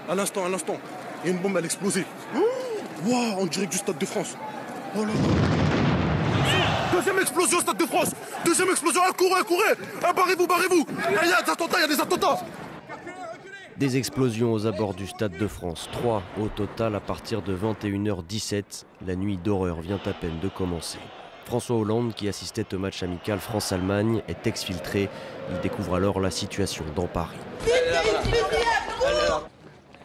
À l'instant. Il y a une bombe, elle a explosé. Wow, on dirait du Stade de France. Oh là là. Deuxième explosion au Stade de France. Deuxième explosion, courez. Barrez-vous. Il y a des attentats. Des explosions aux abords du Stade de France. 3 au total à partir de 21h17. La nuit d'horreur vient à peine de commencer. François Hollande, qui assistait au match amical France-Allemagne, est exfiltré. Il découvre alors la situation dans Paris.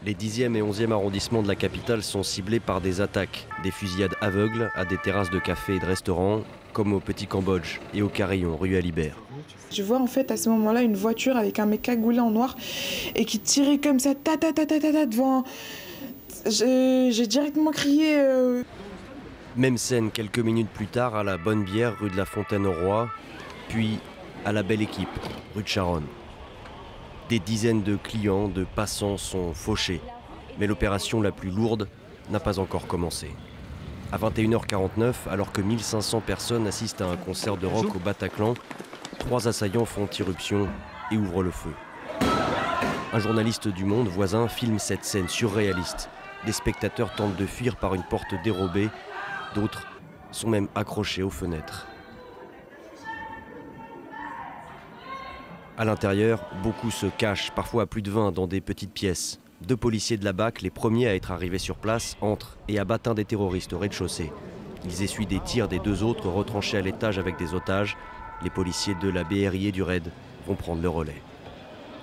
Les 10e et 11e arrondissements de la capitale sont ciblés par des attaques. Des fusillades aveugles à des terrasses de cafés et de restaurants, comme au Petit Cambodge et au Carillon, rue Alibert. Je vois en fait à ce moment-là une voiture avec un mec cagoulé en noir et qui tirait comme ça, devant. J'ai directement crié. Même scène quelques minutes plus tard à la Bonne Bière, rue de la Fontaine-au-Roi, puis à la Belle Équipe, rue de Charonne. Des dizaines de clients, de passants sont fauchés. Mais l'opération la plus lourde n'a pas encore commencé. À 21h49, alors que 1500 personnes assistent à un concert de rock au Bataclan, 3 assaillants font irruption et ouvrent le feu. Un journaliste du Monde voisin filme cette scène surréaliste. Des spectateurs tentent de fuir par une porte dérobée, d'autres sont même accrochés aux fenêtres. À l'intérieur, beaucoup se cachent, parfois à plus de 20 dans des petites pièces. 2 policiers de la BAC, les premiers à être arrivés sur place, entrent et abattent un des terroristes au rez-de-chaussée. Ils essuient des tirs des 2 autres retranchés à l'étage avec des otages. Les policiers de la BRI et du RAID vont prendre le relais.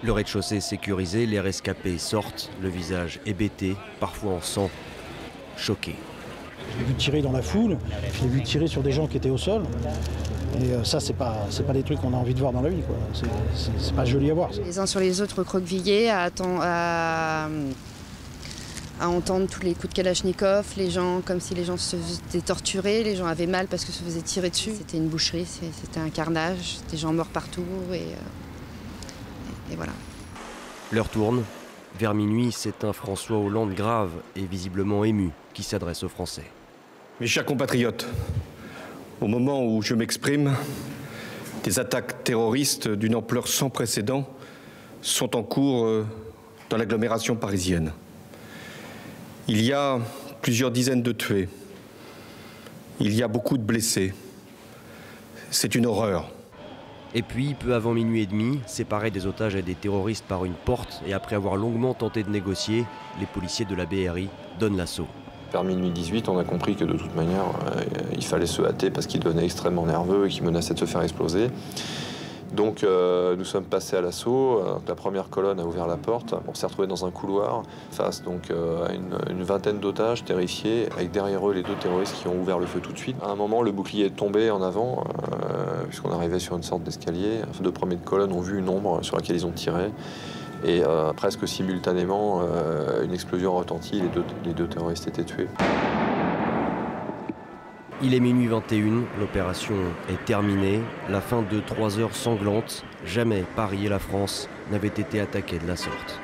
Le rez-de-chaussée sécurisé, les rescapés sortent, le visage hébété, parfois en sang, choqués. J'ai vu tirer dans la foule, j'ai vu tirer sur des gens qui étaient au sol. Et ça, c'est pas des trucs qu'on a envie de voir dans la vie, quoi. C'est pas joli à voir. Ça. Les uns sur les autres recroquevillés, à entendre tous les coups de Kalachnikov, les gens comme si les gens se faisaient torturer, les gens avaient mal parce que se faisaient tirer dessus. C'était une boucherie, c'était un carnage, des gens morts partout et voilà. L'heure tourne. Vers minuit, c'est un François Hollande grave et visiblement ému qui s'adresse aux Français. Mes chers compatriotes, au moment où je m'exprime, des attaques terroristes d'une ampleur sans précédent sont en cours dans l'agglomération parisienne. Il y a plusieurs dizaines de tués. Il y a beaucoup de blessés. C'est une horreur. Et puis, peu avant minuit et demi, séparés des otages et des terroristes par une porte, et après avoir longuement tenté de négocier, les policiers de la BRI donnent l'assaut. Vers minuit 18, on a compris que de toute manière, il fallait se hâter parce qu'il devenait extrêmement nerveux et qu'il menaçait de se faire exploser. Donc nous sommes passés à l'assaut. La première colonne a ouvert la porte. On s'est retrouvé dans un couloir face donc, à une vingtaine d'otages terrifiés, avec derrière eux les 2 terroristes qui ont ouvert le feu tout de suite. À un moment, le bouclier est tombé en avant, puisqu'on arrivait sur une sorte d'escalier. Les 2 premiers de colonne ont vu une ombre sur laquelle ils ont tiré. Et presque simultanément, une explosion retentit, les deux terroristes étaient tués. Il est minuit 21, l'opération est terminée. La fin de 3 heures sanglantes. Jamais Paris et la France n'avaient été attaqués de la sorte.